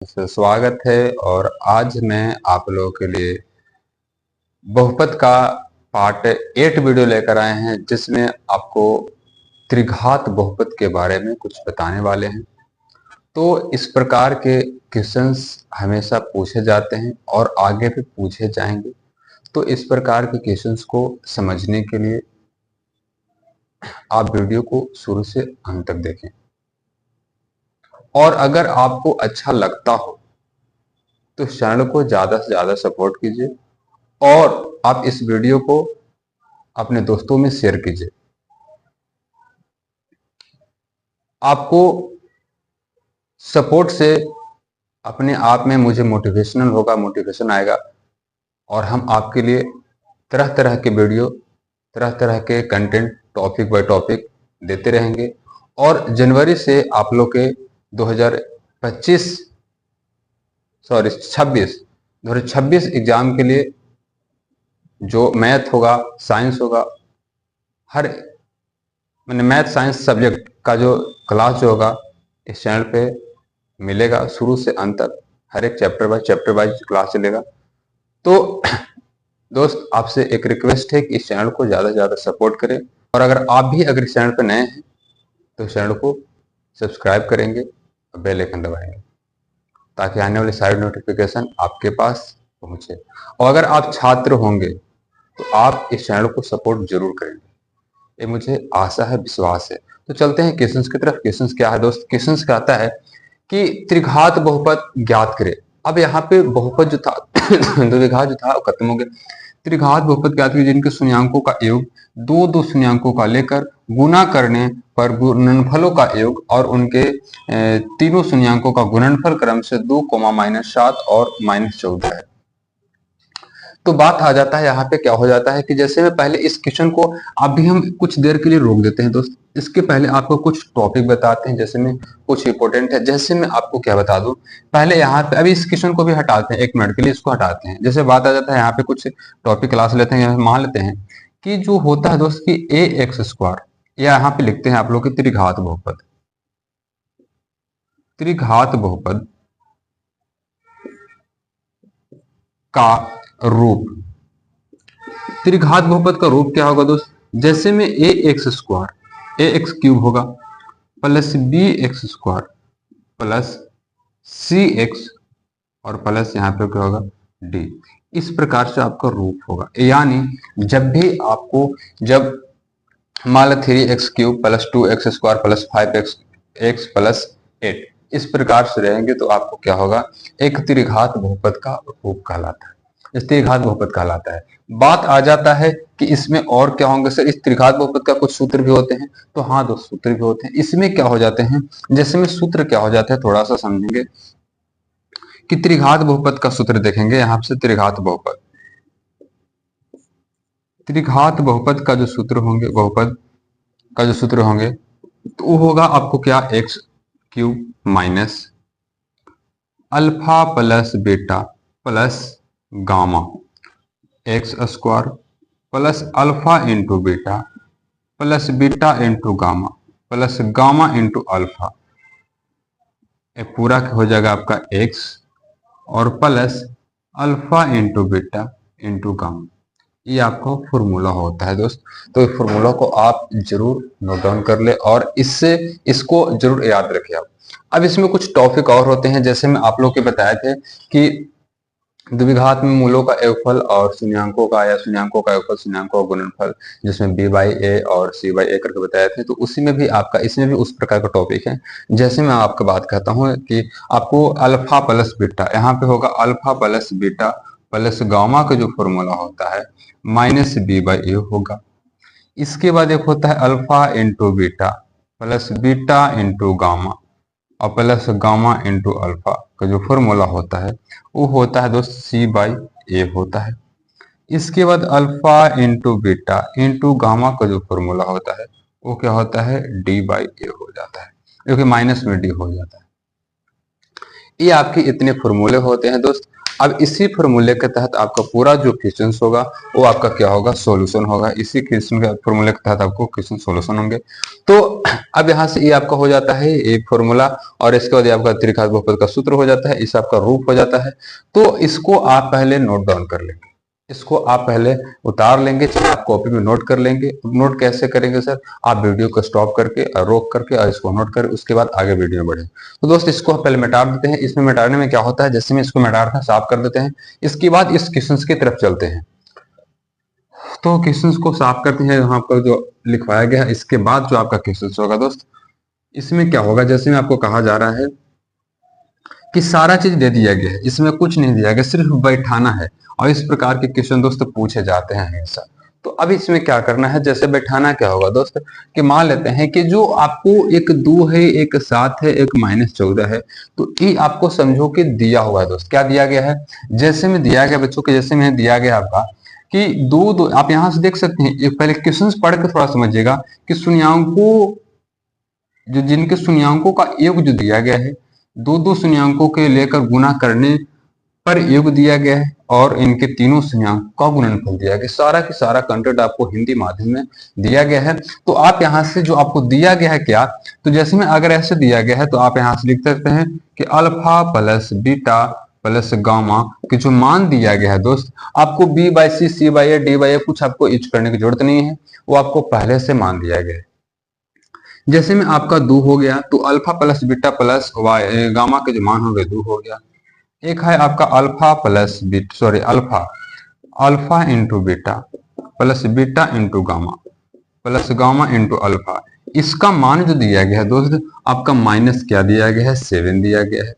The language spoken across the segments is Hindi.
से स्वागत है। और आज मैं आप लोगों के लिए बहुपद का पार्ट 8 वीडियो लेकर आए हैं, जिसमें आपको त्रिघात बहुपद के बारे में कुछ बताने वाले हैं। तो इस प्रकार के क्वेश्चंस हमेशा पूछे जाते हैं और आगे भी पूछे जाएंगे। तो इस प्रकार के क्वेश्चंस को समझने के लिए आप वीडियो को शुरू से अंत तक देखें, और अगर आपको अच्छा लगता हो तो इस चैनल को ज्यादा से ज्यादा सपोर्ट कीजिए और आप इस वीडियो को अपने दोस्तों में शेयर कीजिए। आपको सपोर्ट से अपने आप में मुझे मोटिवेशन आएगा, और हम आपके लिए तरह तरह के वीडियो, तरह तरह के कंटेंट, टॉपिक बाय टॉपिक देते रहेंगे। और जनवरी से आप लोग के 2026 एग्जाम के लिए जो मैथ होगा, साइंस होगा, हर मैंने मैथ साइंस सब्जेक्ट का जो क्लास जो होगा इस चैनल पे मिलेगा। शुरू से अंत तक हर एक चैप्टर वाइज क्लास चलेगा। तो दोस्त, आपसे एक रिक्वेस्ट है कि इस चैनल को ज़्यादा से ज़्यादा सपोर्ट करें, और अगर इस चैनल पर नए हैं तो इस चैनल को सब्सक्राइब करेंगे और बेल आइकन दबाएंगे, ताकि आने वाली सारी नोटिफिकेशन आपके पास पहुंचे। और अगर आप छात्र होंगे तो आप इस चैनल को सपोर्ट जरूर करेंगे, ये मुझे आशा है, विश्वास है। तो चलते हैं क्वेश्चंस की तरफ। क्वेश्चंस क्या है दोस्त? क्वेश्चंस कहता है कि त्रिघात बहुपद ज्ञात करें। अब यहाँ पे बहुपद जो था द्विघात जो था वो खत्म हो गया। त्रिघात बहुपद ज्ञात करें जिनके शून्यांकों का योग दो दो शून्यांकों का लेकर गुना करने पर गुणनफलों का योग और उनके तीनों शून्यांकों का गुणनफल क्रम से 2, -7 और -14 है। तो बात आ जाता है, यहाँ पे क्या हो जाता है कि जैसे मैं पहले इस क्वेश्चन को अभी हम कुछ देर के लिए रोक देते हैं दोस्त। इसके पहले आपको कुछ टॉपिक बताते हैं, जैसे में कुछ इंपॉर्टेंट है। जैसे मैं आपको क्या बता दूं, पहले यहाँ पे अभी इस क्वेश्चन को भी हटाते हैं, 1 मिनट के लिए इसको हटाते हैं। जैसे बात आ जाता है, यहाँ पे कुछ टॉपिक क्लास लेते हैं। मान लेते हैं कि जो होता है दोस्त की ax², या यहाँ पे लिखते हैं आप लोग की त्रिघात बहुपद। त्रिघात बहुपद का रूप, त्रिघात बहुपद का रूप क्या होगा दोस्त? जैसे में ax² होगा प्लस bx² प्लस cx और प्लस यहाँ पे क्या होगा d। इस प्रकार से आपका रूप होगा। यानी जब भी आपको, जब मान लो 3x³ plus 2x² plus 5x plus 8 इस प्रकार से रहेंगे, तो आपको क्या होगा? एक त्रिघात बहुपद का रूप कहलाता है, इस त्रिघात बहुपद कहलाता है। बात आ जाता है कि इसमें और क्या होंगे सर? इस त्रिघात बहुपद का कुछ सूत्र भी होते हैं। तो हाँ दोस्त, सूत्र भी होते हैं। इसमें क्या हो जाते हैं, जैसे में सूत्र क्या हो जाता है थोड़ा सा समझेंगे कि त्रिघात बहुपद का सूत्र देखेंगे। यहाँ से त्रिघात बहुपद का जो सूत्र होंगे, बहुपद का जो सूत्र होंगे, तो वो होगा आपको क्या? x³ minus alpha plus beta plus gamma, x² plus alpha into beta plus beta into gamma plus gamma into alpha, ये पूरा हो जाएगा आपका x और plus alpha into beta into gamma. ये आपका फॉर्मूला होता है दोस्त। तो इस फॉर्मूला को आप जरूर नोट डाउन कर ले और इससे इसको जरूर याद रखें आप। अब इसमें कुछ टॉपिक और होते हैं, जैसे मैं आप लोग के बताए थे कि द्विघात में मूलों का योगफल और शून्यांकों का, या शून्यांकों का योगफल शून्यांकों का गुणनफल, जिसमें b/a और c/a करके बताए थे। तो उसी में भी आपका, इसमें भी उस प्रकार का टॉपिक है। जैसे मैं आपको बात कहता हूँ कि आपको अल्फा प्लस बीटा, यहाँ पे होगा alpha plus beta plus gamma का जो फॉर्मूला होता है -b/a होगा। इसके बाद एक होता है alpha into beta plus beta into gamma और प्लस गामा इंटू अल्फा का जो फॉर्मूला होता है वो होता है दोस्त c/a होता है। इसके बाद alpha into beta into gamma का जो फॉर्मूला होता है वो क्या होता है? d/a हो जाता है, जो कि माइनस में d हो जाता है। ये आपके इतने फॉर्मूले होते हैं दोस्त। अब इसी फॉर्मूले के तहत आपका पूरा जो क्वेश्चन होगा वो आपका क्या होगा, सॉल्यूशन होगा। इसी क्वेश्चन के फॉर्मूले के तहत आपको क्वेश्चन सॉल्यूशन होंगे। तो अब यहाँ से ये आपका हो जाता है एक फॉर्मूला, और इसके बाद आपका त्रिघात बहुपद का सूत्र हो जाता है, इस आपका रूप हो जाता है। तो इसको आप पहले नोट डाउन कर लेंगे, इसको आप पहले उतार लेंगे, चाहे आप कॉपी में नोट कर लेंगे। नोट कैसे करेंगे सर, आप वीडियो को स्टॉप करके और रोक करके और इसको नोट करें, उसके बाद आगे वीडियो में बढ़े। तो दोस्त इसको पहले मिटा देते हैं। इसमें मिटाने में क्या होता है, जैसे मैं इसको मिटा रहा था साफ कर देते हैं, इसके बाद इस क्वेश्चन की तरफ चलते हैं। तो क्वेश्चन को साफ करते हैं, यहाँ पर जो लिखवाया गया है इसके बाद जो आपका क्वेश्चन होगा दोस्त, इसमें क्या होगा, जैसे में आपको कहा जा रहा है कि सारा चीज दे दिया गया है, इसमें कुछ नहीं दिया गया, सिर्फ बैठाना है। और इस प्रकार के क्वेश्चन दोस्त पूछे जाते हैं हमेशा। तो अब इसमें क्या करना है, जैसे बैठाना क्या होगा दोस्त, कि मान लेते हैं कि जो आपको एक 2 है, एक 7 है, एक -14 है, तो ये आपको समझो कि दिया हुआ है दोस्त। क्या दिया गया है, जैसे में दिया गया बच्चों के, जैसे में दिया गया आपका कि दो आप यहां से देख सकते हैं। एक पहले क्वेश्चन पढ़ के थोड़ा समझिएगा कि शून्यांकों, जो जिनके शून्यांकों का योग जो दिया गया है, दो दो शून्यांकों के लेकर गुना करने पर योग दिया गया है, और इनके तीनों शून्यांक का गुणनफल दिया गया। सारा की सारा कंटेंट आपको हिंदी माध्यम में दिया गया है। तो आप यहाँ से जो आपको दिया गया है क्या, तो जैसे में अगर ऐसे दिया गया है तो आप यहाँ से लिख सकते हैं कि alpha plus beta plus gamma के जो मान दिया गया है दोस्त, आपको b/c, c/a, d/a कुछ आपको यूज करने की जरूरत नहीं है, वो आपको पहले से मान दिया गया है। जैसे में आपका 2 हो गया, तो alpha plus beta plus gamma के जो मान हो गए 2 हो गया। एक है आपका alpha plus beta, sorry alpha into beta plus beta into gamma plus gamma into alpha. इसका मान जो दिया गया है दोस्त, आपका माइनस क्या दिया गया है, 7 दिया गया है।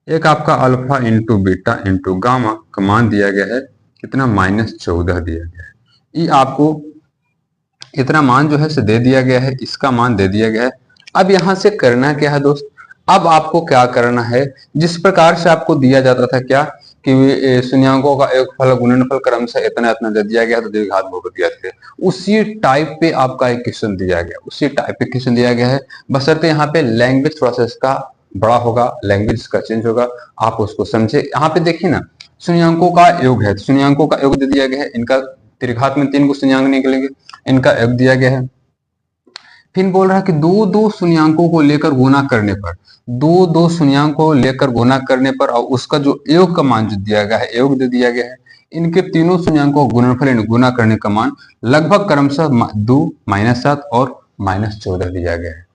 एक आपका alpha into beta into gamma का मान दिया गया है कितना, -14 दिया गया है। ये आपको इतना मान जो है से दे दिया गया है, इसका मान दे दिया गया है। अब यहां से करना क्या है दोस्त, अब आपको क्या करना है, जिस प्रकार से आपको दिया जाता था क्या कि शून्यांकों का योगफल गुणनफल क्रमशः इतना इतना दे दिया गया तो द्विघात बहुपद दिया गया, उसी टाइप पे आपका एक क्वेश्चन दिया गया, उसी टाइप पे क्वेश्चन दिया गया है। बशर्ते यहाँ पे लैंग्वेज थोड़ा सा इसका बड़ा होगा, लैंग्वेज का चेंज होगा, आप उसको समझे। यहाँ पे देखिए ना, शून्यांकों का योग है, शून्यांकों का योग दे दिया गया है, इनका त्रिघात में 3 को शून्यांक निकलेंगे, इनका योग दिया गया है। फिर बोल रहा है कि दो दो शून्यांकों को लेकर गुना करने पर, दो दो शून्यांकों को लेकर गुना करने पर, और उसका जो योग का मान जो दिया गया है, योग दे दिया गया है, इनके तीनों शून्यांकों को गुणनफल गुना करने का मान लगभग क्रमशः 2, -7 और -14 दिया गया है।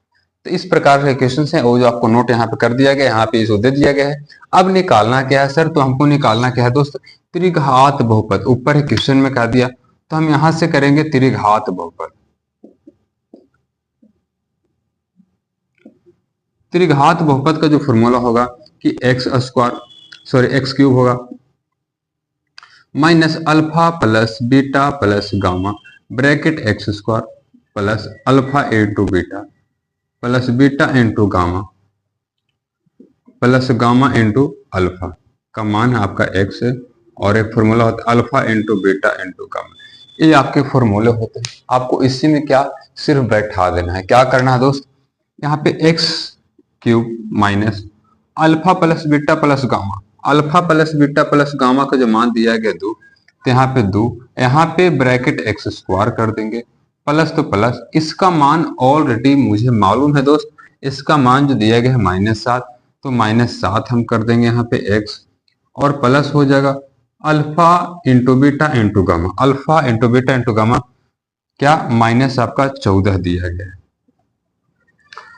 तो इस प्रकार के क्वेश्चन है, वो जो आपको नोट यहाँ पे कर दिया गया है, यहाँ पे इसको दे दिया गया है। अब निकालना क्या है सर, तो हमको निकालना क्या है दोस्त, त्रिघात बहुपद। ऊपर है क्वेश्चन में कह दिया, तो हम यहां से करेंगे त्रिघात बहुपद। त्रिघात बहुपद का जो फॉर्मूला होगा कि एक्स क्यूब होगा minus alpha plus beta plus gamma bracket x² plus alpha into beta plus beta into gamma plus gamma into alpha का मान है आपका x है, और एक फॉर्मूला होता है alpha into beta into gamma. ये आपके फॉर्मूले होते हैं। आपको इसी में क्या सिर्फ बैठा देना है। क्या करना है दोस्त, यहाँ पे x cube minus alpha plus beta plus gamma, alpha plus beta plus gamma का जो मान दिया गया 2, तो यहाँ पे 2, यहाँ पे ब्रैकेट x² कर देंगे, प्लस तो प्लस, इसका मान ऑलरेडी मुझे मालूम है दोस्त, इसका मान जो दिया गया है -7, तो -7 हम कर देंगे यहाँ पे x, और प्लस हो जाएगा alpha into beta into gamma, alpha into beta into gamma क्या माइनस आपका 14 दिया गया है।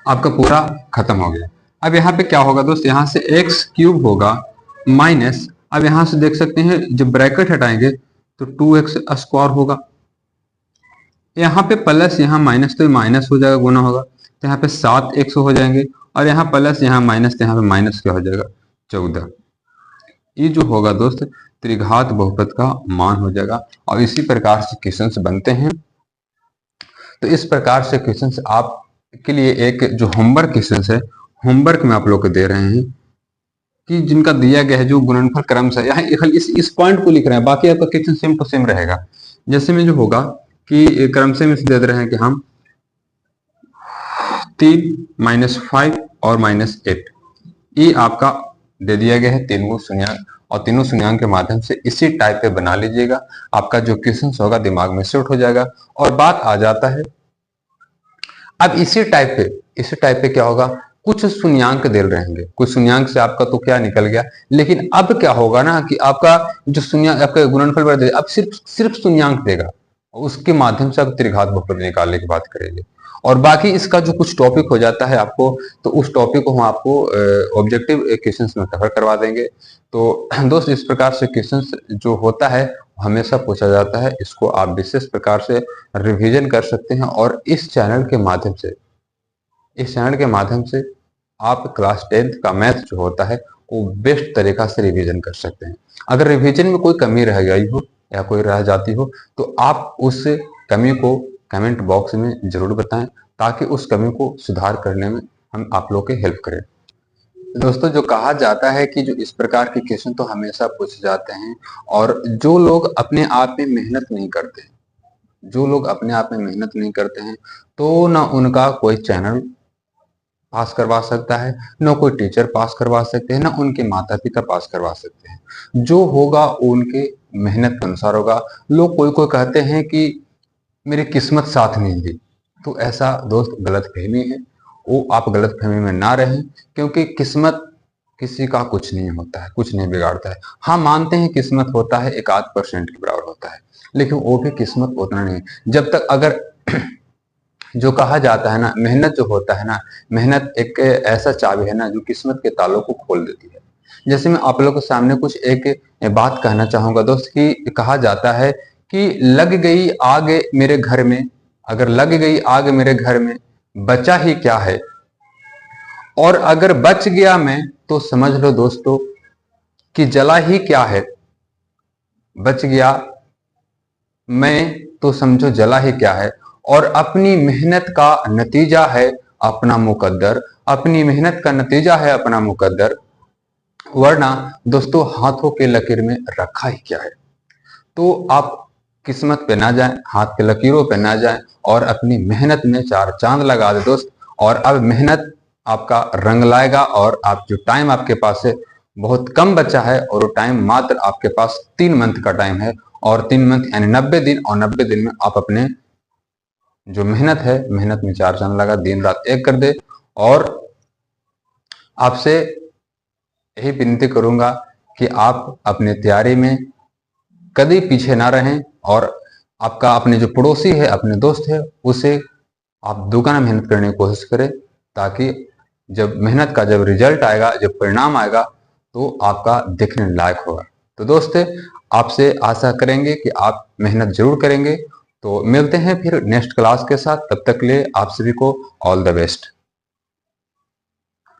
आपका पूरा खत्म हो गया। अब यहाँ पे क्या होगा दोस्त, यहाँ से एक्स क्यूब होगा माइनस, अब यहाँ से देख सकते हैं जब ब्रैकेट हटाएंगे तो 2x² होगा, यहाँ पे प्लस यहाँ माइनस, तो माइनस हो जाएगा, गुना होगा, तो यहाँ पे 7x हो जाएंगे, और यहाँ प्लस यहाँ माइनस, तो यहाँ पे माइनस क्या हो जाएगा 14। ये जो होगा दोस्त त्रिघात बहुपद का मान हो जाएगा। और इसी प्रकार से क्वेश्चन बनते हैं। तो इस प्रकार से क्वेश्चन आप के लिए एक जो होमवर्क क्वेश्चन है, होमवर्क में आप लोग को दे रहे हैं कि जिनका दिया गया है जो गुणनफल क्रम से, यहाँ इस पॉइंट को लिख रहे हैं, बाकी आपका क्वेश्चन सेम टू सेम रहेगा। जैसे में जो होगा कि क्रम से दे रहे हैं कि हम 3 -5 और -8, ई आपका दे दिया गया है तीनों शून्यंक, और तीनों शून्यंक के माध्यम से इसी टाइप पे बना लीजिएगा, आपका जो क्वेश्चन होगा दिमाग में सेट हो जाएगा। और बात आ जाता है अब इसी टाइप पे क्या होगा, कुछ शून्यंक दे रहेंगे, कुछ शून्यंक से आपका तो क्या निकल गया, लेकिन अब क्या होगा ना कि आपका जो शून्य आपका गुणनफल बढ़ जाएगा, अब सिर्फ शून्यंक देगा, उसके माध्यम से आप त्रिघात बहुपद निकालने की बात करेंगे। और बाकी इसका जो कुछ टॉपिक हो जाता है आपको, तो उस टॉपिक को हम आपको ऑब्जेक्टिव क्वेश्चंस में कवर करवा देंगे। तो दोस्त इस प्रकार से क्वेश्चंस जो होता है हमेशा पूछा जाता है, इसको आप विशेष प्रकार से रिवीजन कर सकते हैं। और इस चैनल के माध्यम से आप क्लास 10th का मैथ जो होता है वो बेस्ट तरीका से रिवीजन कर सकते हैं। अगर रिवीजन में कोई कमी रह गई हो या कोई रह जाती हो तो आप उस कमी को कमेंट बॉक्स में जरूर बताएं, ताकि उस कमी को सुधार करने में हम आप लोग की हेल्प करें। दोस्तों जो कहा जाता है कि जो इस प्रकार के क्वेश्चन तो हमेशा पूछे जाते हैं, और जो लोग अपने आप में मेहनत नहीं करते, तो ना उनका कोई चैनल पास करवा सकता है, न कोई टीचर पास करवा सकते हैं, न उनके माता पिता पास करवा सकते हैं। जो होगा उनके मेहनत के अनुसार होगा। लोग कोई कोई कहते हैं कि मेरी किस्मत साथ नहीं दी, तो ऐसा दोस्त गलतफहमी है, वो आप गलतफहमी में ना रहें, क्योंकि किस्मत किसी का कुछ नहीं होता है, कुछ नहीं बिगाड़ता है। हाँ मानते हैं किस्मत होता है, 1-8% के बराबर होता है, लेकिन वो भी किस्मत उतना नहीं, जब तक अगर जो कहा जाता है ना, मेहनत जो होता है ना, मेहनत एक ऐसा चाबी है ना जो किस्मत के तालों को खोल देती है। जैसे मैं आप लोगों के सामने कुछ एक बात कहना चाहूंगा दोस्त, कि कहा जाता है कि लग गई आग मेरे घर में, अगर लग गई आग मेरे घर में बचा ही क्या है, और अगर बच गया मैं तो समझ लो दोस्तों कि जला ही क्या है। बच गया मैं तो समझो जला ही क्या है, और अपनी मेहनत का नतीजा है अपना मुकद्दर, अपनी मेहनत का नतीजा है अपना मुकद्दर, वरना दोस्तों हाथों के लकीर में रखा ही क्या है। तो आप किस्मत पे ना जाएं, हाथ के लकीरों पे ना जाएं, और अपनी मेहनत में 4 चांद लगा दे दोस्त। और अब मेहनत आपका रंग लाएगा, और आप जो टाइम आपके पास है बहुत कम बचा है, और वो टाइम मात्र आपके पास 3 मंथ का टाइम है, और 3 मंथ यानी 90 दिन, और 90 दिन में आप अपने जो मेहनत है, मेहनत में 4 चांद लगा, दिन रात एक कर दे। और आपसे यही विनती करूंगा कि आप अपनी तैयारी में कभी पीछे ना रहें, और आपका अपने जो पड़ोसी है, अपने दोस्त है, उसे आप दोगुना मेहनत करने की कोशिश करें, ताकि जब मेहनत का जब रिजल्ट आएगा, जब परिणाम आएगा, तो आपका देखने लायक होगा। तो दोस्त आपसे आशा करेंगे कि आप मेहनत जरूर करेंगे। तो मिलते हैं फिर नेक्स्ट क्लास के साथ, तब तक के लिए आप सभी को ऑल द बेस्ट।